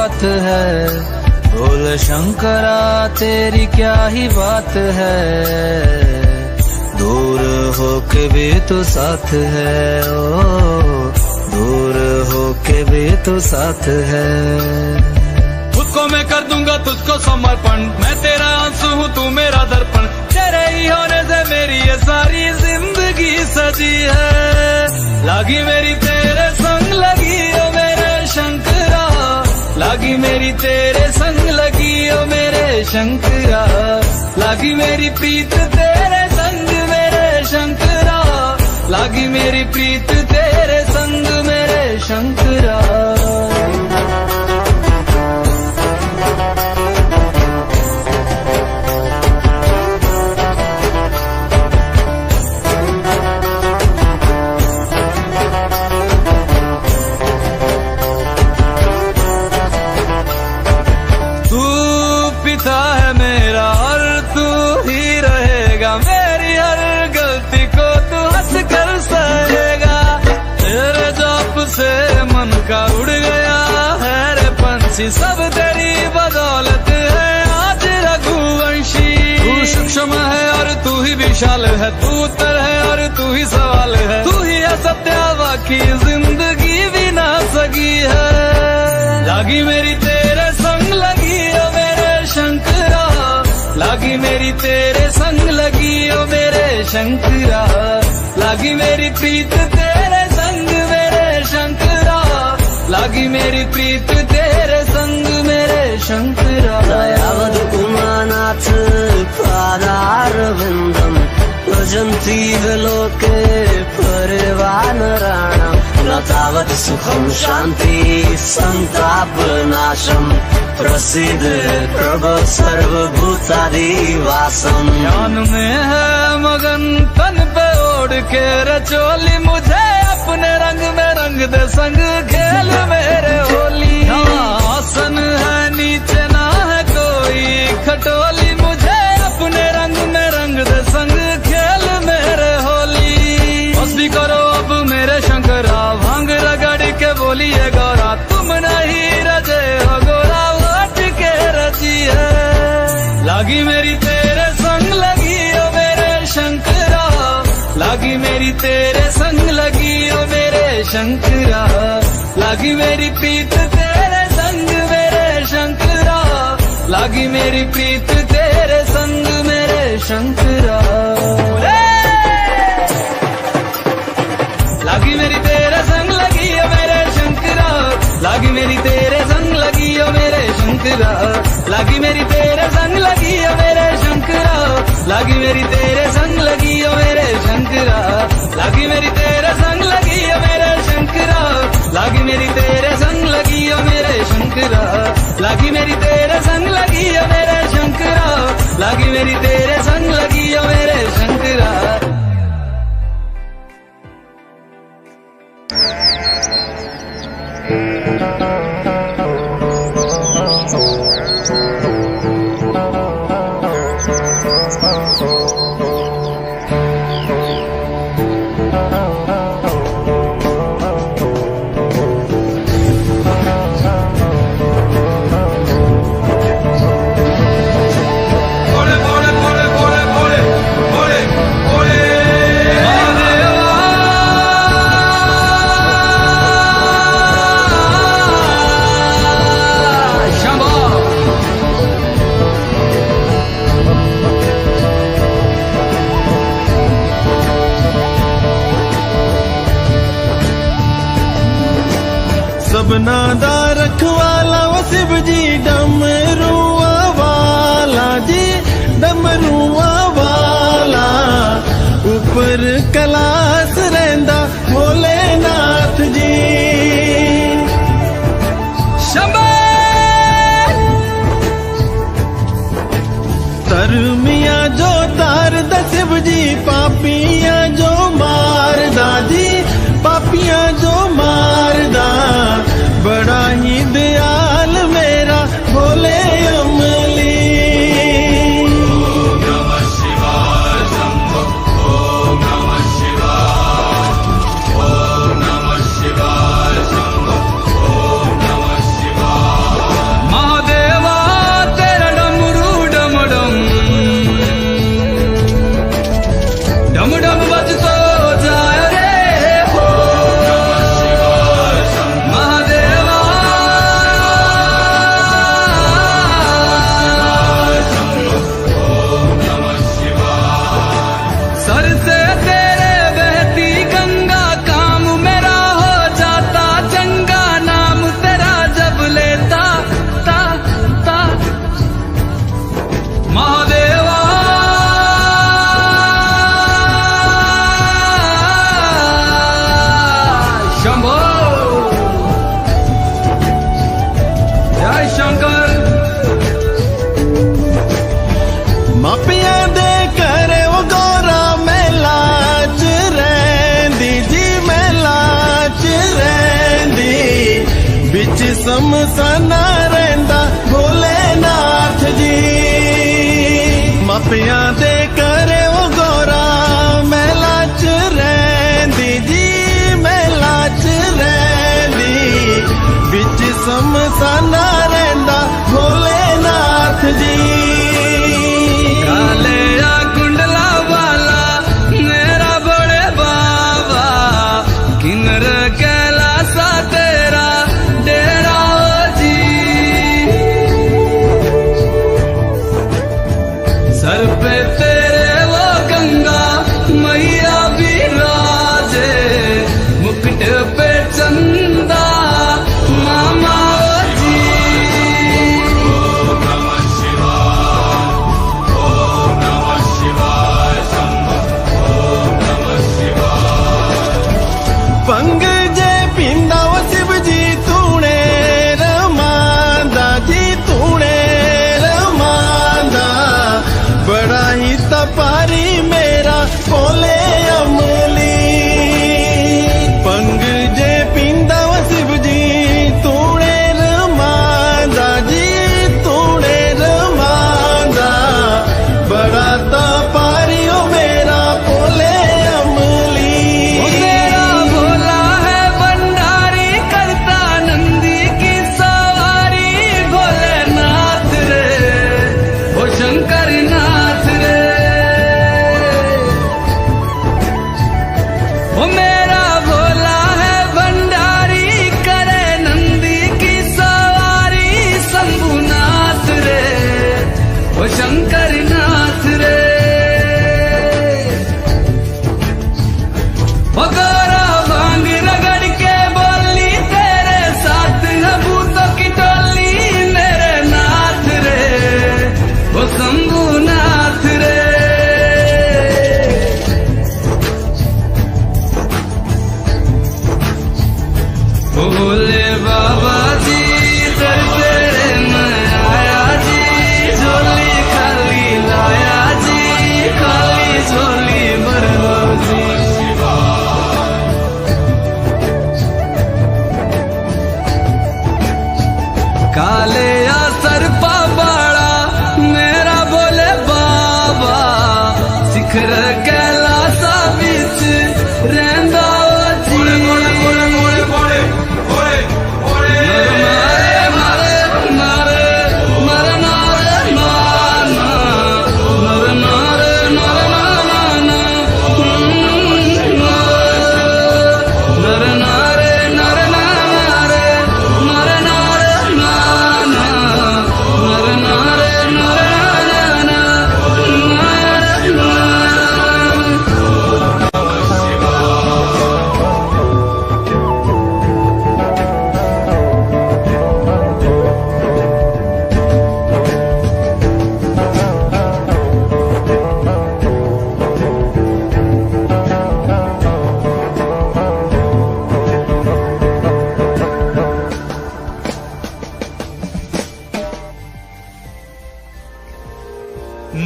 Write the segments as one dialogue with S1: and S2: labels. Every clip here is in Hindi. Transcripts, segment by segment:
S1: बात है, बोल शंकरा तेरी क्या ही बात है, दूर होके भी तो साथ है, ओ दूर होके भी तो साथ है।
S2: खुद को मैं कर दूंगा तुझको समर्पण, मैं तेरा आंसू हूँ तू मेरा दर्पण, तेरे ही होने से मेरी ये सारी जिंदगी सजी है। लागी मेरी तेरे संग लगी ओ मेरे शंकरा, लागी मेरी तेरे संग लगी ओ मेरे शंकरा, लागी मेरी प्रीत तेरे संग मेरे शंकरा, लागी मेरी प्रीत तेरे संग मेरे शंकरा। मन का उड़ गया है रे पंछी, सब तेरी बदौलत है आज रघुवंशी। तू सूक्ष्म है और तू ही विशाल है, तू उत्तर है और तू ही सवाल है, तू ही है सत्या बाकी जिंदगी भी ना सकी है। लागी मेरी तेरे संग लगी ओ मेरे शंकरा, लागी मेरी तेरे संग लगी ओ मेरे शंकरा, लागी मेरी प्रीत तेरे संग मेरे शंकरा, लागी मेरी प्रीत तेरे संग मेरे शंकरा।
S3: दयावद उमानाथ पादारविन्दम् भजन्ति विलोके परिवानराणाम्, न तावत् सुखं शान्ति सन्तापनाशम्, प्रसीद प्रभो सर्वभूतादिवासम्।
S2: ध्यान में है मगन तन पे ओढ़ के रचोली, मुझे अपने रंग में रंग दे संग खेल मेरे होली। आसन है नीचे ना है कोई खटोली, मुझे अपने रंग में रंग दे संग खेल मेरे होली। बस भी करो अब मेरे शंकरा, भांग रगड़ के बोलिए गौरा, तुम नहीं रजे हो गोरा वट के रची है। लागी मेरी तेरे संग लगी ओ मेरे शंकरा, लागी मेरी तेरे संग लगी ओ मेरे शंकरा, लागी मेरी प्रीत तेरे संग मेरे शंकरा, लागी मेरी प्रीत तेरे संग मेरे शंकरा। लागी मेरी तेरे संग लगी ओ मेरे शंकरा, लागी मेरी तेरे संग लगी ओ मेरे शंकरा, लागी मेरी तेरे संग लगी ओ मेरे शंकरा, लागी मेरी तेरे संग लगी ओ मेरे शंकरा, लागी मेरी तेरे संग लगी ओ मेरे शंकरा, लागी मेरी तेरे संग लगी ओ मेरे शंकरा, लागी मेरी तेरे संग लगी ओ मेरे शंकरा, लागी मेरी तेरे संग लगी ओ मेरे शंकरा।
S4: सबना दा रखवाला वो शिव जी, डमरुआ वाला जी डमरुआ वाला, ऊपर कैलाश रहिंदा भोलेनाथ जी। धर्मिया जो तार दा शिव जी, पापिया जो मार दा जी, पापिया जो मारदा, बड़ा ही दयाल मेरा भोले अमली। ओम नमः शिवाय शंभो, ओम नमः शिवाय, ओम नमः शिवाय शंभो, ओम नमः शिवाय। समसाना रहंदा भोलेनाथ जी। मापियां दे करे वो गौरा महला च रहिंदी जी, महला च रहिंदी, बिच समसाना रहंदा भोलेनाथ जी।
S2: कालिया कुंडला वाला मेरा बड़े बाबा, किन्नर कैलासा तेरा डेरा जी। सर पे तेरे वो गंगा मैया विराजे, मुकुट पे चंदा मामा जी।
S4: पंग जे पींदा वो शिव जी तूने रमांदा जी, तूने रमांदा, बड़ा ही तपारी मेरा भोले अमली। पंग जे पींदा वो शिव जी तूने रमांदा जी, तूने रमांदा, बड़ा तपारी ओ मेरा भोले अमली।
S2: मेरा भोला है भंडारी, करता नंदी की सवारी, भोलेनाथ रे ओ शंकर नाथ रे। ओ मेरा भोला है भंडारी, करे नंदी की सवारी, शंभुनाथ रे ओ शंकर नाथ रे। गौरा भांग रगड़ के बोली, तेरे साथ है भूतों की टोली, मेरे नाथ रे वो शंभुनाथ रे। भोले बाबा जी दर तेरे मैं आया जी, झोली खाली लाया जी, खाली झोली भरो जी। काले या सरपा बाड़ा मेरा भोले बाबा, शिखर कैलासा बिच रहंदा जी।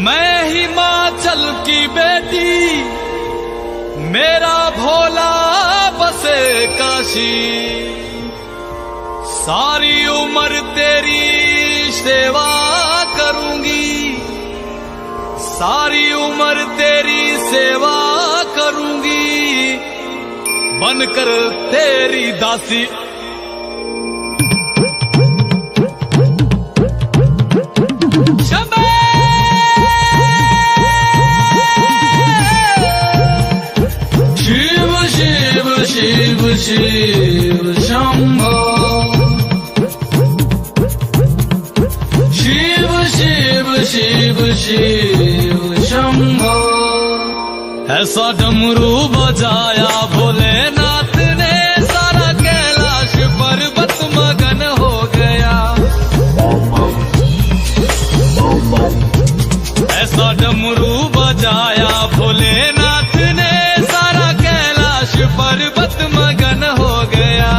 S2: मैं हिमाचल की बेटी, मेरा भोला बसे काशी, सारी उम्र तेरी सेवा करूंगी, सारी उम्र तेरी सेवा करूंगी, बनकर तेरी दासी। शिव शिव शंभो, शिव शिव शिव शिव शंभो। ऐसा डमरू बजाया भोलेनाथ ने, सारा कैलाश पर्वत मगन हो गया। ऐसा डमरू बजाया भोलेनाथ ने, सारा कैलाश पर्वत मगन हो गया।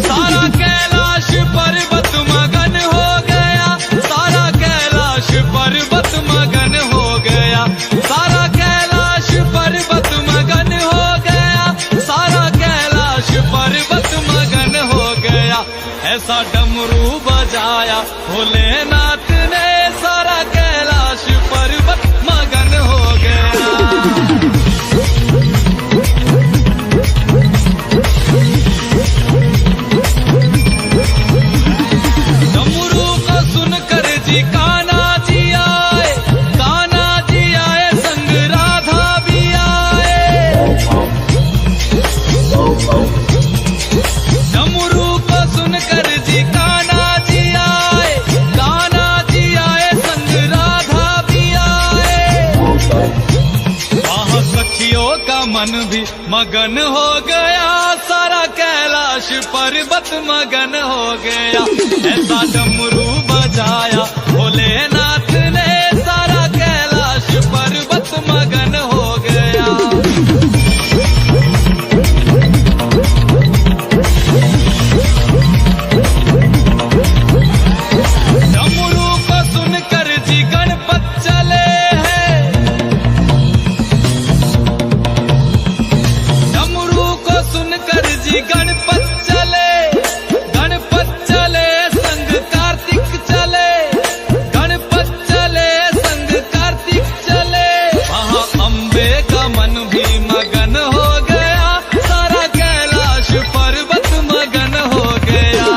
S2: सारा कैलाश पर्वत मगन हो गया, सारा कैलाश पर्वत मगन हो गया। सारा ऐसा डमरू बजाया भोलेनाथ ने, सारा कैलाश पर्वत मगन हो गया। डमरू को सुनकर जी कान्हा जी आए, कान्हा जी आए संग राधा भी आए। डमरू को सुनकर जी कान्हा जी आए, कान्हा जी आए संग राधा भी आए। वहाँ सखियों का मन भी मगन हो गया, सारा कैलाश पर्वत मगन हो गया। ऐसा डमरू बजाया भोलेनाथ ने, सारा कैलाश पर्वत मगन हो गया। डमरू को सुनकर जी गणपत चले हैं, डमरू को सुनकर जी गणपत चले, गणपत चले संग कार्तिक चले, गणपत चले संग कार्तिक चले। वहाँ अम्बे का मन भी मगन हो गया, सारा कैलाश पर्वत मगन हो गया।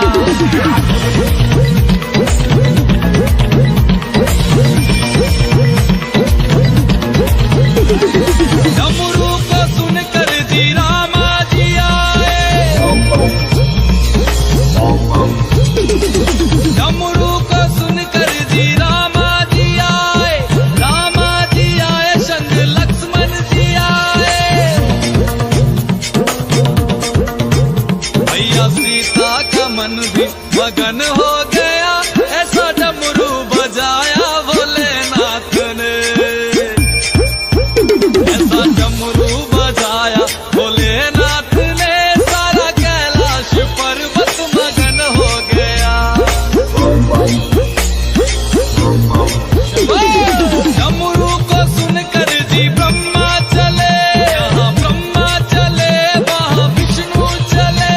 S2: डमरू को सुनकर जी रामा जी आए, डमरू को सुनकर जी रामा जी आए, रामा जी आए संग लक्ष्मण जी आए। भैया सीता का मन भी मगन हो गया, ऐसा डमरू बजाया भोलेनाथ ने, ऐसा डमरू बजाया भोलेनाथ ने, सारा कैलाश पर्वत मगन हो गया। डमरू को सुनकर जी ब्रह्मा चले, यहाँ ब्रह्मा चले वहाँ विष्णु चले।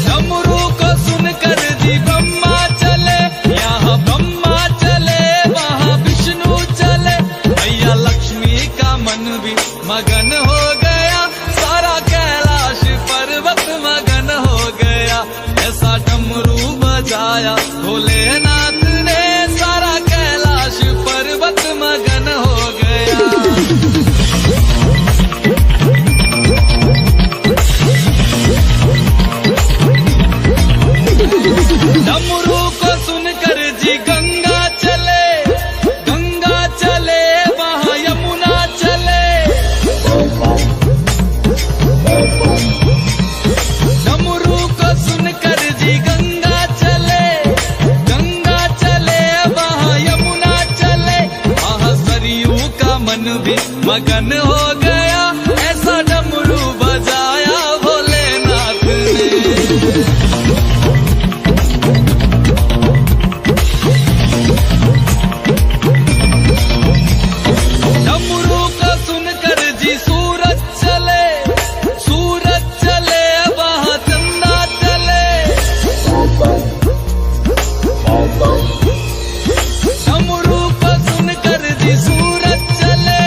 S2: डमरू को सुनकर जी ब्रह्मा चले, यहाँ ब्रह्मा चले वहाँ विष्णु चले। भैया लक्ष्मी का मन भी मगन हो गया, सारा कैलाश पर्वत मगन हो गया। ऐसा डमरू बजाया भोलेनाथ ने, सारा कैलाश पर्वत मगन हो गया। डमरू को सुनकर जी गंगा चले, गंगा चले वहाँ यमुना चले। डमरू को सुनकर जी गंगा चले, गंगा चले वहाँ यमुना चले। वहाँ सरयू का मन भी मगन हो गया, ऐसा डमरू बजाया भोलेनाथ ने। डमरू को सुनकर जी सूरज चले, सूरज चले वहाँ चंदा चले। डमरू को सुनकर जी सूरज चले,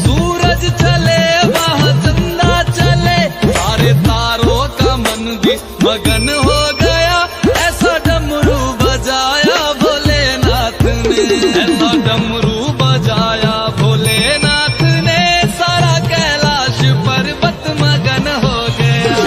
S2: सूरज चले वहाँ चंदा चले। सारे तारों का मन भी मगन हो गया, ऐसा डमरू बजाया भोलेनाथ ने, ऐसा डमरू बजाया भोलेनाथ ने, सारा कैलाश पर्वत मगन हो गया।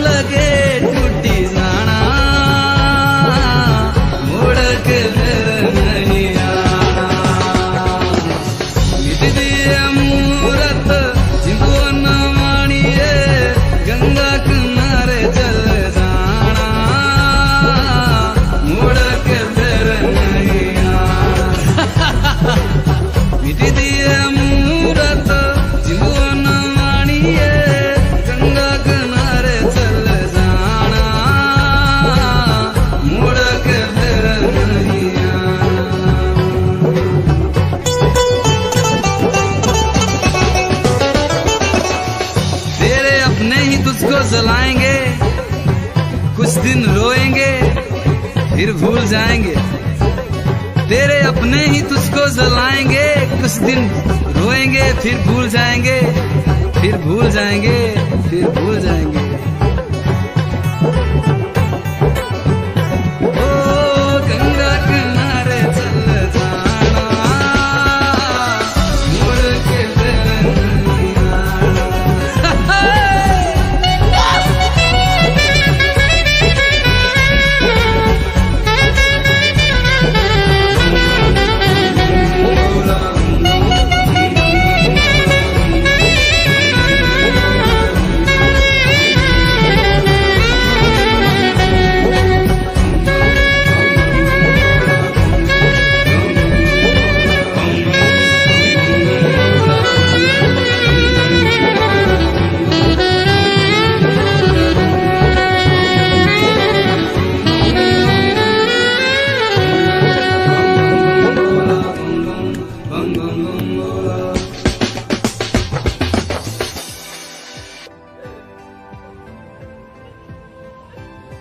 S2: लगे टूटी जाना, मुड़ के फिर नहीं आना। मिट दिए मूरत जिनको न मानिए, गंगा किनारे चल जाना, मुड़ के फिर नहीं आना। मिट दिए मूरत जिनको न मानिए, गंगा किनारे चल जाना, मुड़ के फिर नहीं आना। तेरे अपने ही तुझको जलाएंगे, कुछ दिन रोएंगे फिर भूल जाएंगे। तेरे अपने ही तुझको जलाएंगे, कुछ दिन रोएंगे फिर भूल जाएंगे, फिर भूल जाएंगे, फिर भूल जाएंगे। ओ गंगा किनारे चल जाना, मुड़ के फिर नहीं आना।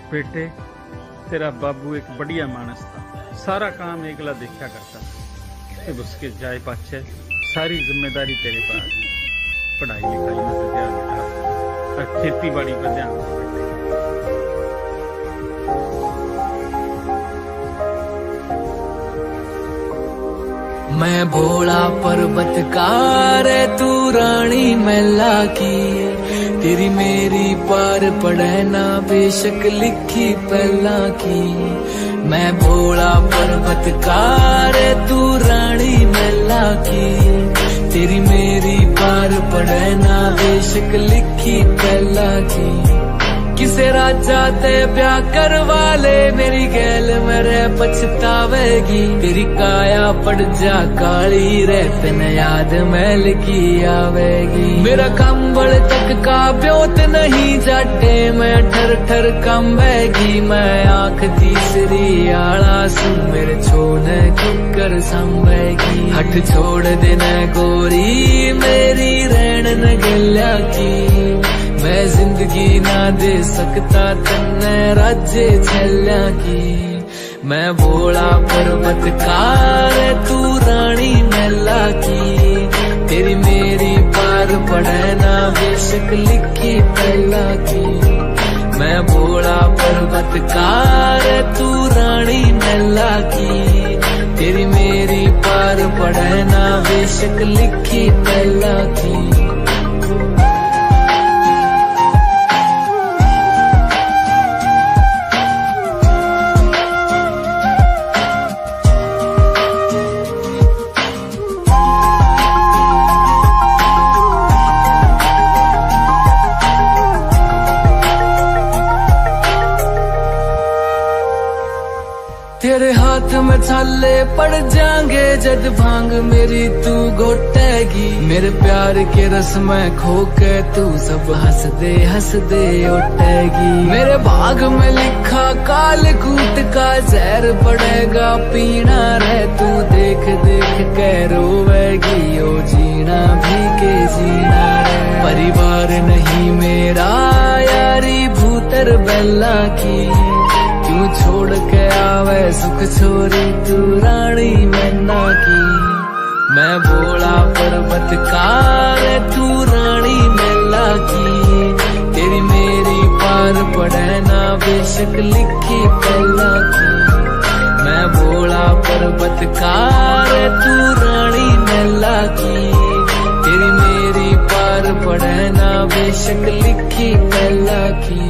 S5: बेटे, तेरा बाबू एक बढ़िया मानस था, सारा काम एकला देखा करता। अब उसके जाए पाछे सारी जिम्मेदारी तेरे पास। पढ़ाई लिखाई में तो ध्यान रखा और खेती बाड़ी पर ध्यान रखा।
S6: मैं भोला पर्वतकार तू रानी मैला की, तेरी मेरी पार पड़े ना बेशक लिखी पहला की। मैं भोला पर्वतकार तू रानी मैला की, तेरी मेरी पार पड़े ना बेशक लिखी पहला की। किसे राजा ते ब्याह करवा ले, मेरी गैल मेरे पछतावेगी। तेरी काया पड़ जा काली रे, तन याद मैल की आवेगी। मेरा कंबल तक का ब्योत नहीं जाटे, मैं ठर ठर कंबेगी। मैं आंख तीसरी आला सू, मेरे छोड़ कुकर संभेगी। हट छोड़ देना गोरी मेरी रैन न गल्या की, मैं जिंदगी ना दे सकता तन्ने राज्य छल्या की। मैं भोला पर्वतकार तू रानी मैला की, तेरी मेरी पार पड़े ना बेशक लिखी पहला की। मैं भोला पर्वतकार तू रानी मैला की, तेरी मेरी पार पड़े ना बेशक लिखी पहला की। तेरे हाथ में छाले पड़ जाएंगे जद भांग मेरी तू घोटेगी। मेरे प्यार के रस में खो के तू सब हंस दे उठेगी। मेरे भाग में लिखा काल कूट का जहर पड़ेगा पीना रे, तू देख देख के रोवेगी। ओ जीना भी के जीना रे, परिवार नहीं मेरा यारी भूतर बेला की। क्यों छोड़ के आवे सुख छोरी तू रानी मैना की। मैं भोला पर्वतकार तू रानी मैला की, तेरी मेरी पार पड़े ना बेशक लिखी पहला की। मैं भोला पर्वतकार तू रानी मैला की, तेरी मेरी पार पड़े ना बेशक लिखी पहला की।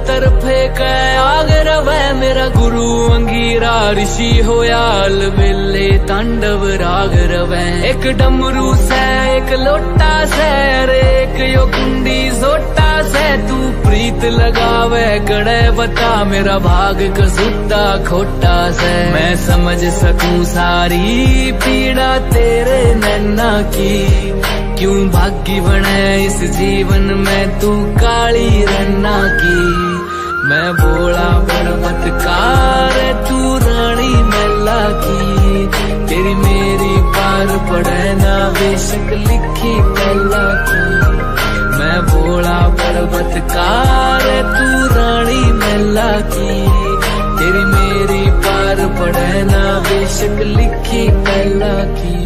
S6: तरफे कै आग रवै मेरा गुरु अंगीरा ऋषि होया अलबेले तांडव राग रवै एक डमरू से एक लोटा से अरे एक यो कुंडी सोटा से तू प्रीत लगावे कड़े बता मेरा भाग कसूता खोटा से मैं समझ सकूं सारी पीड़ा तेरे नैना की क्यों भागी बने इस जीवन में तू काली रन्ना की मैं भोला पर्वतकार तू रानी मैला की तेरी मेरी पार पड़े ना बेशक लिखी कैला की मैं भोला पर्वतकार तू रानी मैला की तेरी मेरी पार पड़े ना बेशक लिखी कैला की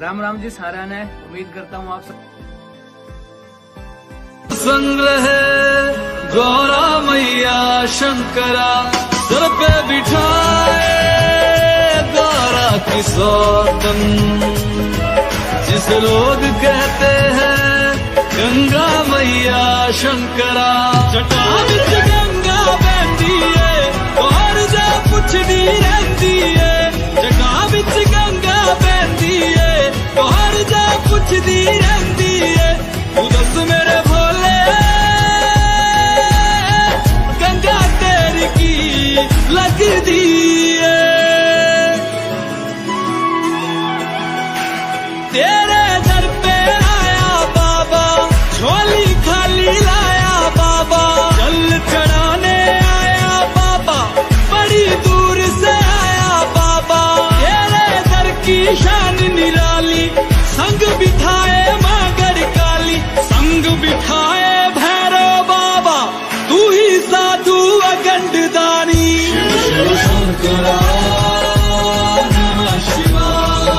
S7: राम राम जी सारा ने उम्मीद करता हूँ आप सब
S2: संग रहे गौरा मैया शंकरा सर पे बिठाए गौरा की सौतन जिसे लोग कहते हैं गंगा मैया शंकरा जटा विच गंगा बहती है और जा पुछदी रहती है जटा विच गंगा बहती है और जा पुछदी रहती है तू दस मेरे भोले गंगा तेरी की लगदी है तेरे दर पे आया बाबा झोली खाली लाया बाबा जल चढ़ाने आया बाबा बड़ी दूर से आया बाबा तेरे दर की शान निराली संग बिठाए मागर काली संग बिठाए भैरव बाबा तू ही साधु अगंड दानी शिव शंकरा नमः शिवाय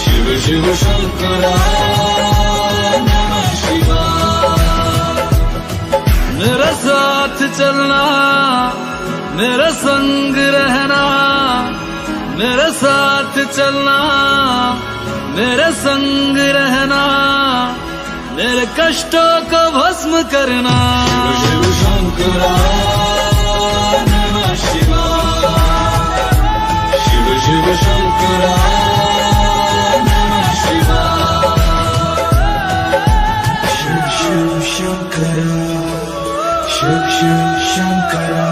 S2: शिव शिव शंकरा नमः शिवाय मेरा साथ चलना मेरा संग रहना मेरे साथ चलना मेरे संग रहना मेरे कष्टों को भस्म करना शिव शिव शंकरा नमः शिवाय शिव शिव शंकरा नमः शिवाय
S4: शिव शिव शंकरा शिव शिव शंकरा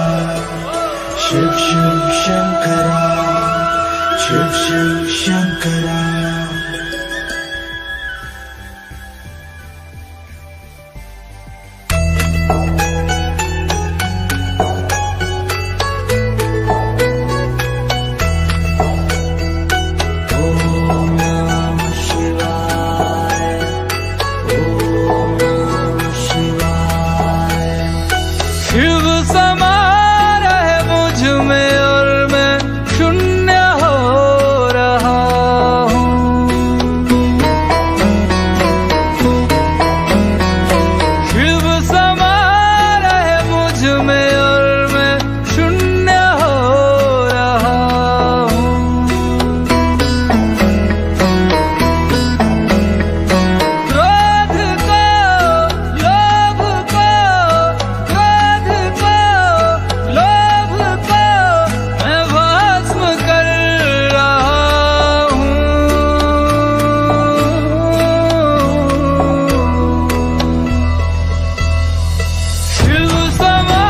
S4: शिव शिव शंकरा शिव शिव शंकरा
S2: शिव समा रहे मुझ में और मैं शून्य हो रहा हूँ शिव समा रहे मुझ में और मैं शून्य हो रहा हूँ क्रोध को लोभ को क्रोध को लोभ को मैं भस्म कर रहा हूँ शिव समा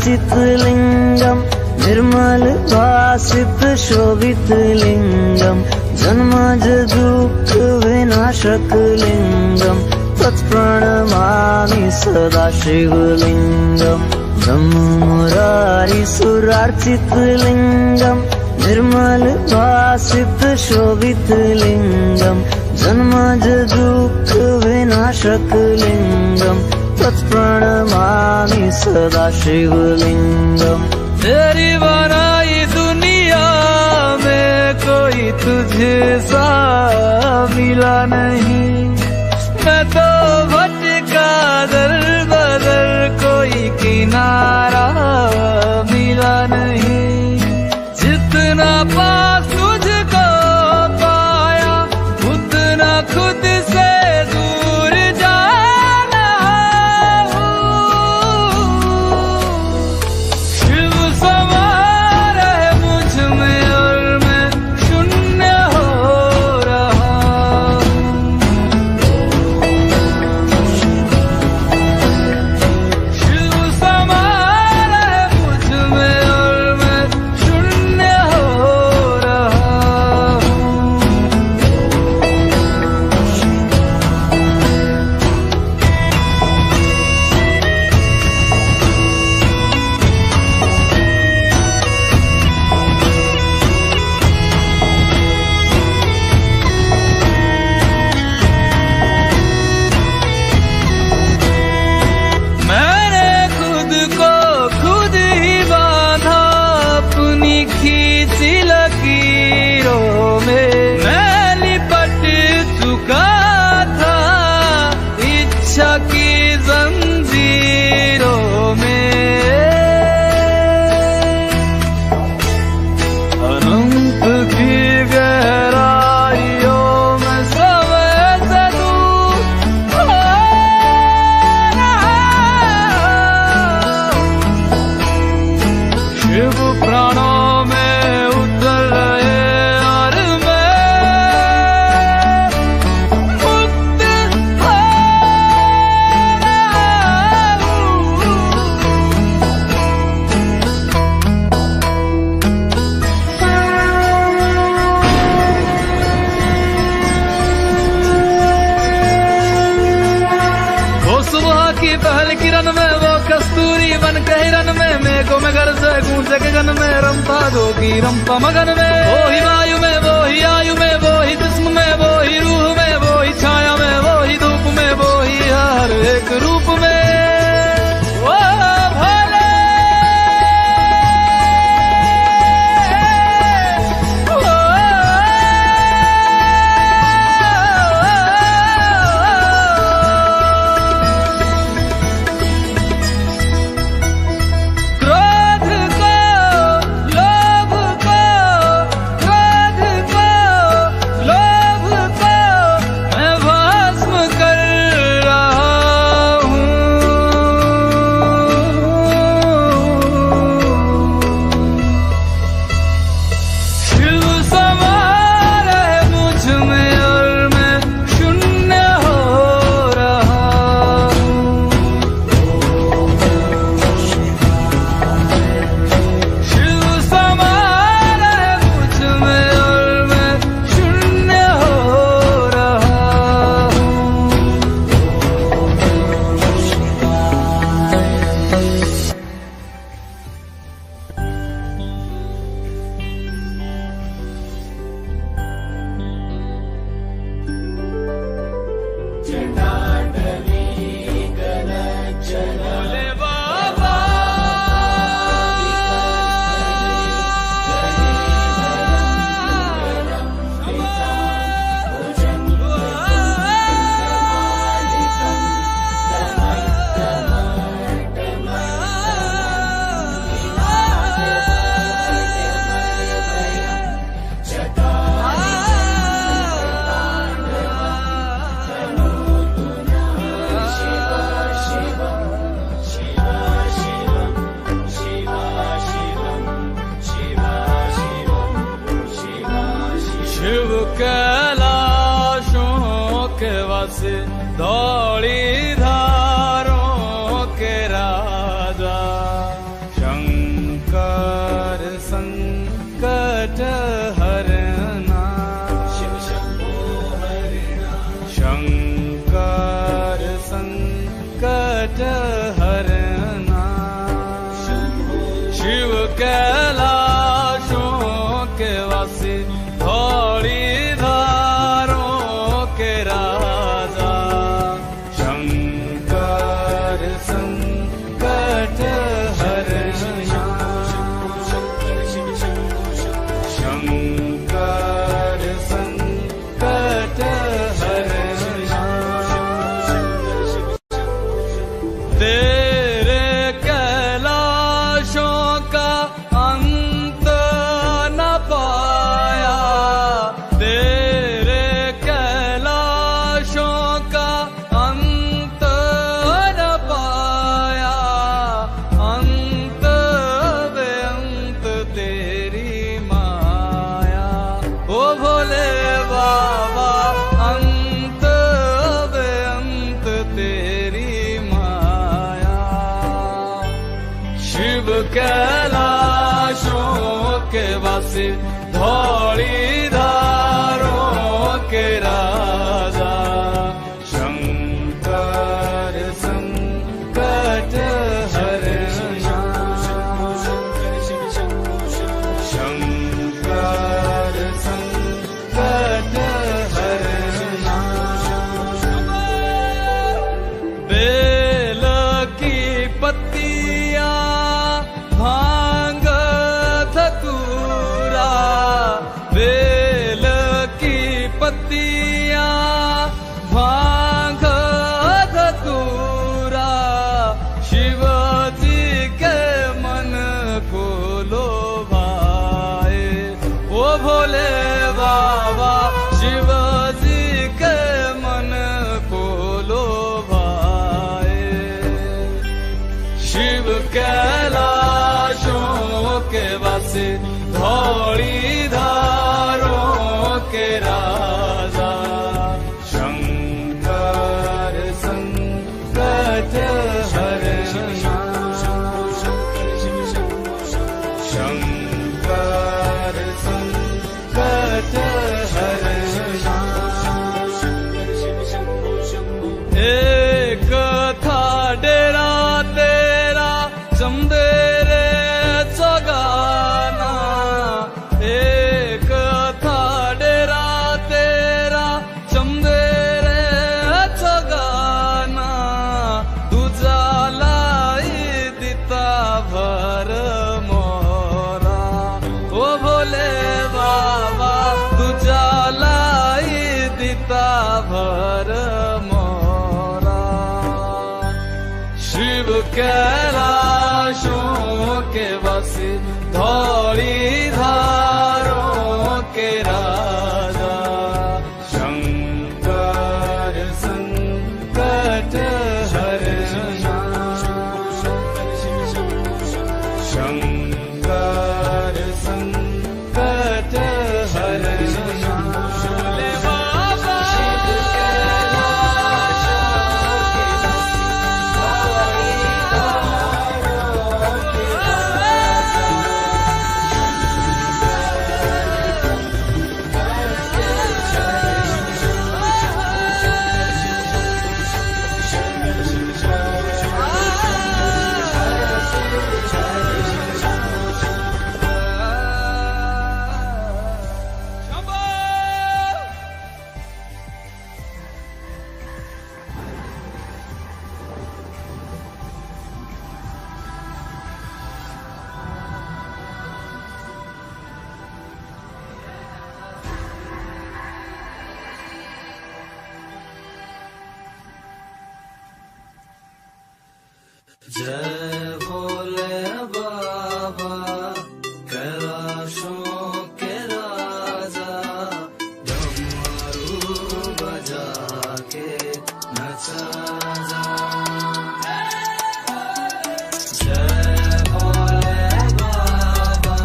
S3: सुरार्चित लिंगम निर्मल भासित शोभित लिंगम जन्मज दुःख विनाशक लिंगम तत्प्रणमामि सदा शिवलिंगम ब्रह्ममुरारी सुरार्चित लिंगम निर्मल भासित शोभित लिंगम जन्मज दुःख विनाशक लिंगम तत्प्रणमामि सदा शिवलिंगम।
S2: तेरी बनाई दुनिया में कोई तुझे सा मिला नहीं, मैं तो भटका दर बदर कोई किनारा मिला नहीं। जितना पास तुझको पाया उतना खुद से दूर जाना शिव समा रहे मुझ में और मैं शून्य हो रहा शिव समा रहे मुझ में और मैं शून्य हो रहा मैंने खुद को खुद ही बांधा अपनी खींची लकीरों में, मैं लिपट चुका था इच्छा की जंजीरों में। अनंत की गहराइयों में समय से दूर हो रहा। शिव प्राणों में उतर रहे और मैं मुक्त हो वो सुबह की पहल किरण में वो कस्तूरी बन के हिरन में मेघों में घर से गूंजे गगन में रंपा जोगी रंपा मगन में। वो ही वायु में वो ही आयु में वो ही जिस्म में वो ही रूह में वो ही छाया में वो ही धूप में वो ही हर एक रूप में वो भोले क्रोध को लोभ को क्रोध को लोभ को मैं भस्म कर रहा हूँ। शिव समा रहे मुझ में और मैं शून्य हो रहा हूँ। शिव समा रहे मुझ में और मैं शून्य हो रहा हूँ। भोले बाबा शिव कैलाशों के वस दौड़ी धारों के राजा संकट हरना शिव शंभो हरना शंकर संकट हरना शिव कैलाशों के वासी धौली धारों के राजा शंकर संकट हरना शंकर संकट हरना तेरे कैलाशों का अंत न पाया तेरे कैलाशों का अंत न पाया अंत बेअंत तेरी माया ओ भोले बाबा अंत बेअंत तेरी माया शिव कैलाशों के वासी धौली धारों के राजा शंकर संकट हरना शंकर संकट हरना बेल की पत्तियां भांग धतूरा बेल की पत्तियां भांग धतूरा शिव जी के मन को लोभाए ओ भोले बाबा शिव जी के मन को लोभाए शिव कैलाशों के वासी धौली धारों के राजा शंकर संकट हरना शंकर संकट हरना एक था डेरा तेरा चंदेरे चगाना एक था डेरा तेरा चंदेरे चगाना तुझा लाई दिता भर मोरा ओ भोले बाबा तुझा लाई दिता भर मोरा शिव कैलाशों के वासी धौली धारों के राजा शंकर संकट हरना शंकर संकट हरना भोले बाबा
S1: जय भोले बाबा कैलाशों के राजा डमरू बजा के नचा जा जय भोले बाबा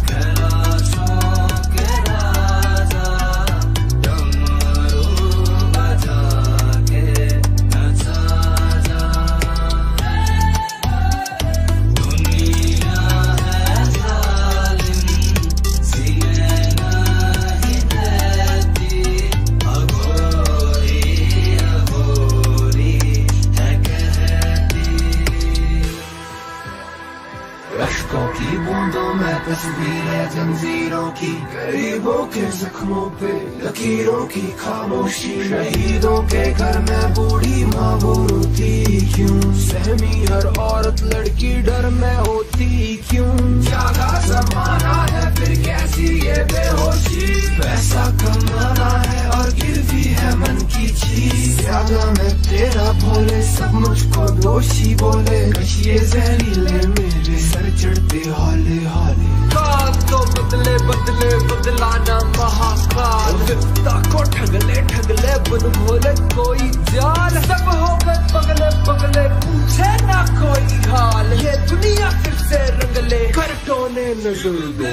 S1: कैलाशों के राजा डमरू बजा के नचा जा
S8: तस्वीरें जंजीरों की, गरीबों के जख्मों पे लकीरों की खामोशी। शहीदों के घर में बूढ़ी माँ वो रोती क्यों, सहमी हर औरत लड़की डर में होती क्यों। ज्यादा जमाना है फिर कैसी ये बेहोशी, पैसा कमाना है और गिरवी है मन की चीज। ज्यादा मैं तेरा भोले सब मुझको दोषी बोले, कशिए जहरीले मेरे सर चढ़ते हौले हौले। काल तो बदले बदले बदलाना महाकाल, विपदा को ठगले ठगले बुन भोले कोई जाल। सब हो गए पगले पगले पूछे ना कोई हाल, ये दुनिया फिर से रंगले कर टोने नजर दो।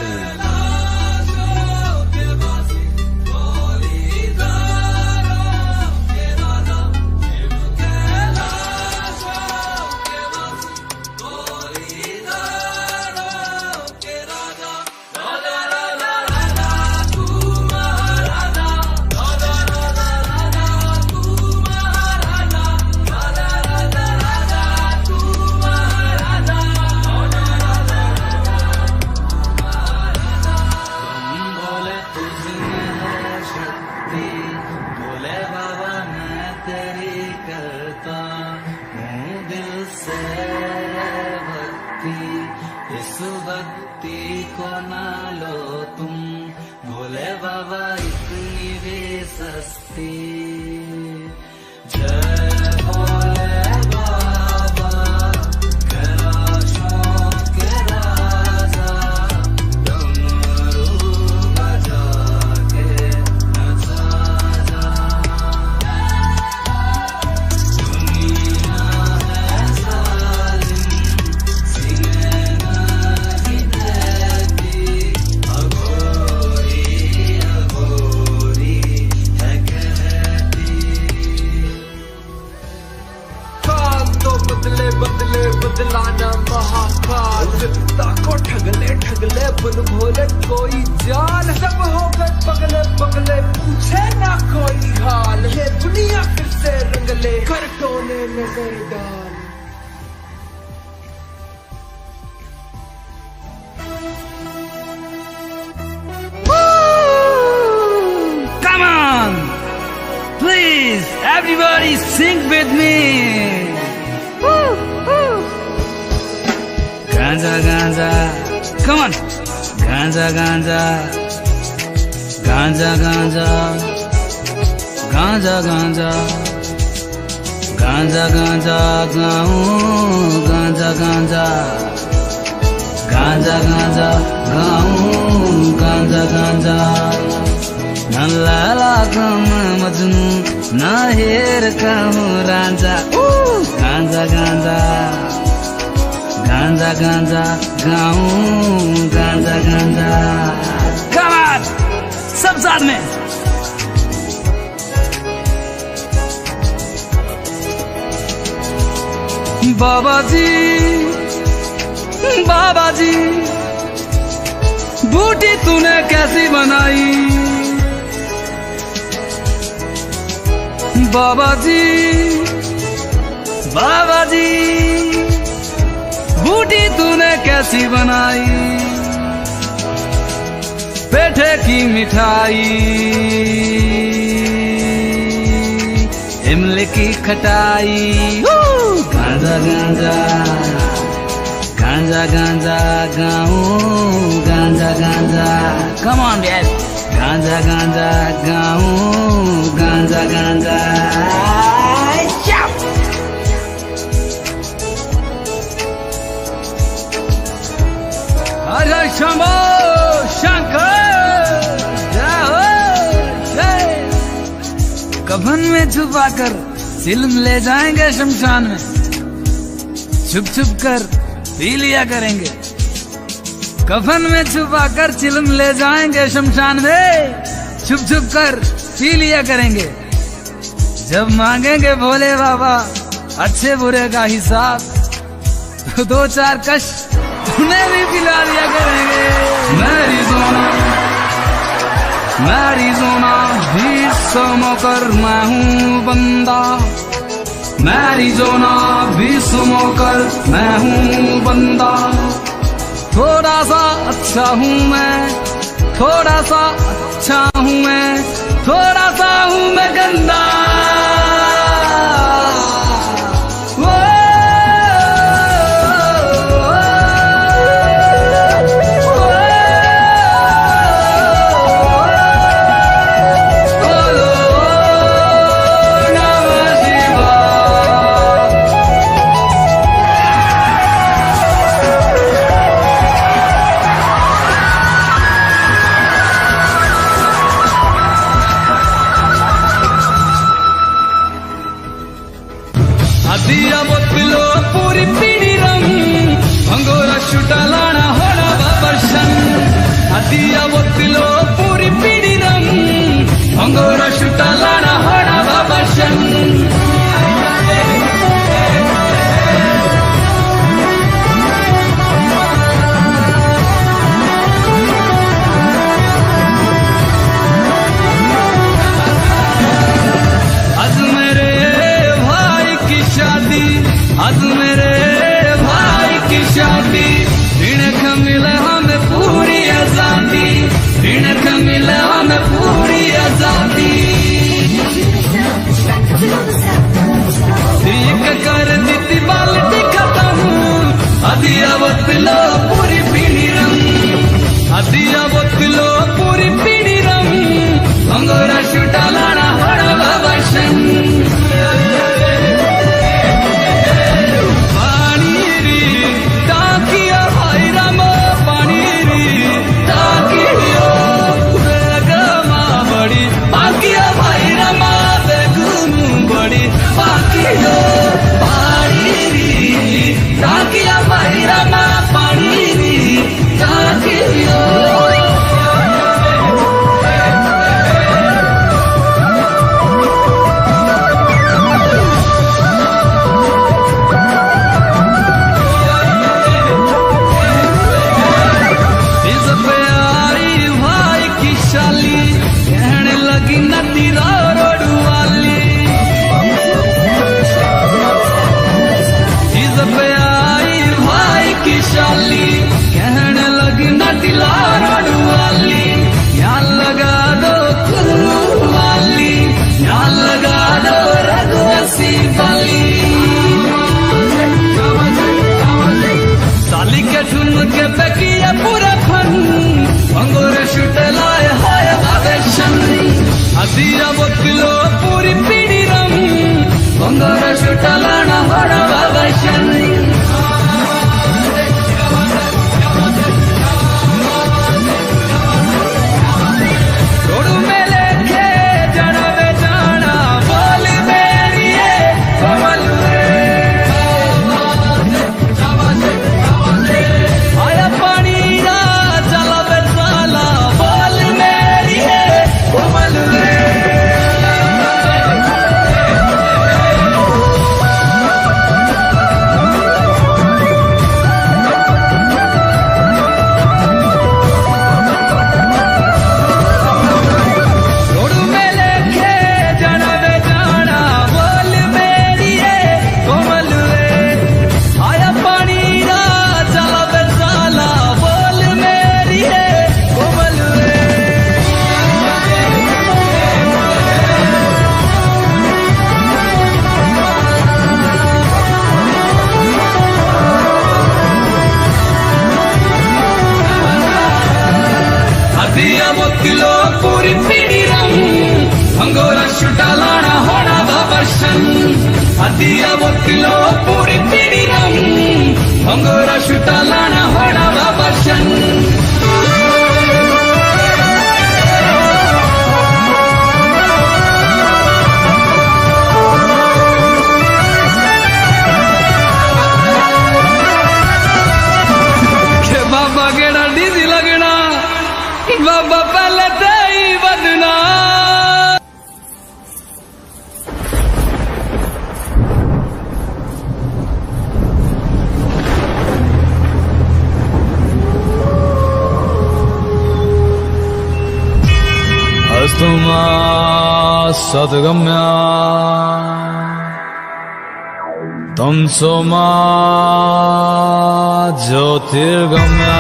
S1: इस भक्ति को ना लो तुम, भोले बाबा इतनी भी सस्ती। जय भोले बाबा कैलाशों के राजा, डमरू बजा के नचा जा। दुनिया है जालिम, सीने नहीं देती, अघोरी अघोरी है कहती।
S8: काल तो बदले बदले बदलाना महाकाल, विपदा को ठगले ठगले बुन भोले कोई जाल। सब हो गए पगले पगले पूछे ना कोई हाल, ये दुनिया फिर से रंगले कर टोने नजर डाल।
S2: Come on! Please, everybody sing with me! Ganja, ganja, come on! Ganja, ganja, ganja, ganja, ganja, ganja, ganja, ganja, gaun, ganja, ganja, ganja, ganja, gaun, ganja, ganja. Na lala kama Majnu, na her kama Ranja. Ganja, ganja, ganja, ganja, gaun, ganja, ganja. Come on, सब साथ में. बाबा जी, बाबा जी, बूटी तूने कैसी बनाई? बाबा जी, बाबा जी, बूटी तूने कैसी बनाई? पेठे की मिठाई, इमली की खटाई, गांजा गांजा, गांजा गांजा गाऊं, गांजा गांजा, come on guys, गांजा गांजा गाऊं, गांजा गांजा, हरे शंभो शंकर, जय हो जय। कफन में छुपाकर चिलम ले जाएंगे शमशान में, छुप छुप कर पी लिया करेंगे। कफन में छुपाकर चिलम ले जाएंगे शमशान में, छुप छुप कर पी लिया करेंगे। जब मांगेंगे भोले बाबा अच्छे बुरे का हिसाब, तो दो चार कश उन्हें भी पिला दिया करेंगे। मैरिज़ोना भी समोकर मैं हूँ बंदा, मैरिज़ोना भी समोकर मैं हूँ बंदा। थोड़ा सा अच्छा हूँ मैं, थोड़ा सा अच्छा हूँ मैं, थोड़ा सा हूँ मैं गंदा। दिया बोतलो पूरी पीड़ी रंग अंगोरा शुटा लाना होना बाबरशन। दिया बोतलो पूरी पीड़ी रंग अंगोरा शुटा लाना होना बाबरशन। आज मेरे भाई की शादी, इनक मिले हमें पूरी आजादी, इनक मिले हमें पूरी आजादी। ठीक कर दी बाल्टी खत्म, अदिया बोतलो पूरी पीड़ी रंग, अदिया बोतलो पूरी पीड़ी रंग अंगोरा शुटा लाना होना बाबरशन। झुमके बेकिया पूरा फन अंगूर शुट लाए हाय बाबेशन। दिया बोतलो पूरी पीड़ी रंग अंगूर शुट लाना होना बाबेशन। दिया बोतलो पूरी पीड़ी रंग अंगोरा शुटा लाना होना बाबरशन। दिया बोतलो पूरी पीड़ी रंग अंगोरा शुटा लाना होना बाबरशन। बाबा गेड़ा डीजी लगना, बाबा पहले ते ही बदना। अस्तुमा सद्गम्या तमसो मा ज्योतिर्गम्या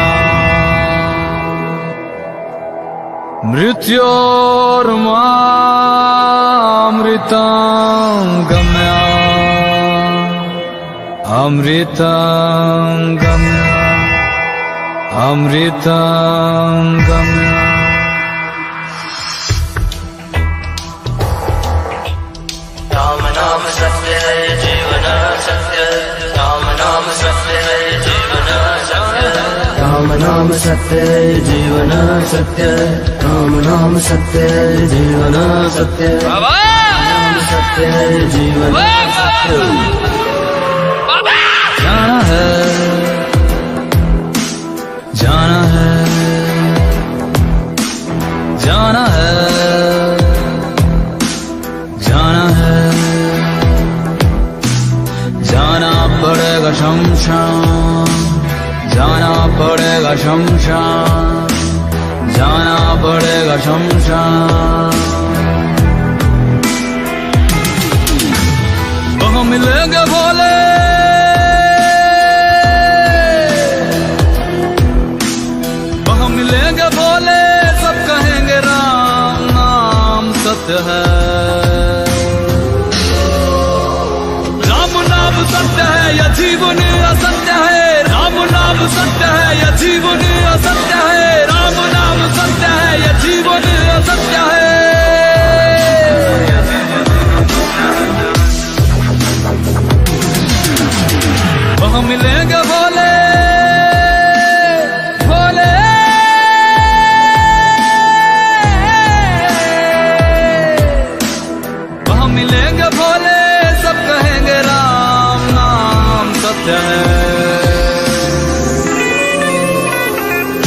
S2: मृत्योर्मामृतं गम्या अमृतं गम्या अमृतं गम्या
S3: राम नाम सत्य है जीवन सत्य राम नाम सत्य है जीवन सत्य राम नाम सत्य है जीवन सत्य राम नाम सत्य है जीवन सत्य नाम सत्य है जीवन सत्य
S2: जाना है जाना है जाना है जाना है जाना पड़ेगा शमशान जाना पड़ेगा शमशान जाना पड़ेगा शमशान वहाँ मिलेंगे भोले वहाँ मिलेंगे भोले सब कहेंगे राम नाम सत्य है राम नाम सत्य है या जीवन असत्य है राम नाम सत्य है या जीवन असत्य है राम नाम सत्य है या जीवन असत्य है वहाँ मिलेंगे भोले भोले वहाँ मिलेंगे भोले सब कहेंगे राम नाम सत्य है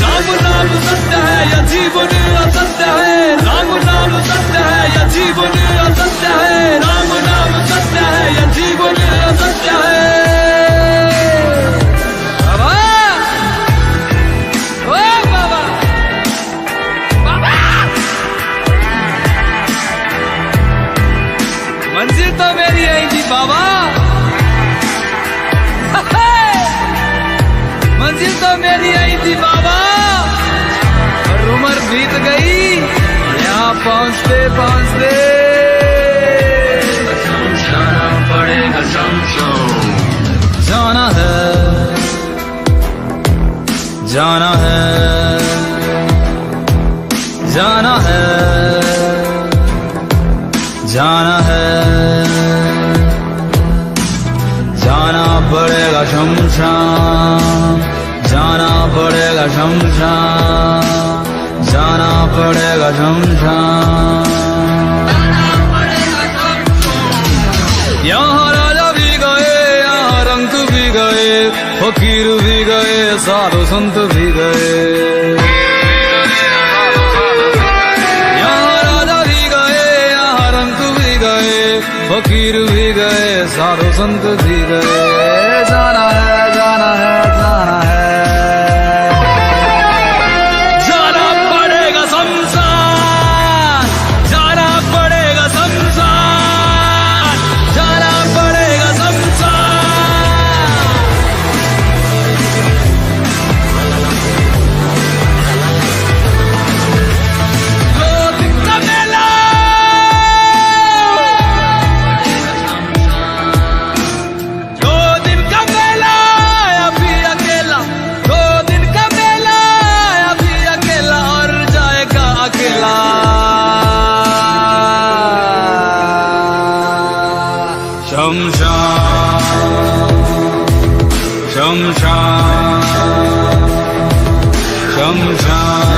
S2: राम नाम सत्य है या जीवन असत्य है राम नाम सत्य है या जीवन असत्य है राम नाम सत्य है या जीवन असत्य है बाबा ओ बाबा बाबा मंजिल तो मेरी आई थी बाबा मंजिल तो मेरी आई थी बाबा और उम्र बीत गई यहाँ पहुँचते पहुँचते जाना पड़ेगा शमशान जाना है जाना है जाना है जाना है जाना पड़ेगा शमशान जाना पड़ेगा शमशान जाना पड़ेगा शमशान यहाँ राजा भी गए यहाँ रंग भी गए फकीर भी गए साधु संत भी गए यहाँ राजा भी गए यहाँ रंग भी गए फकीर भी गए साधु संत भी गए जाना है जाना है जाना है जाना पड़ेगा शमशान जाना पड़ेगा शमशान जाना पड़ेगा शमशान दो दिन का मेला दो दिन का मेला अभी अकेला दो दिन का मेला अभी अकेला और जाएगा अकेला शमशान शमशान शमशान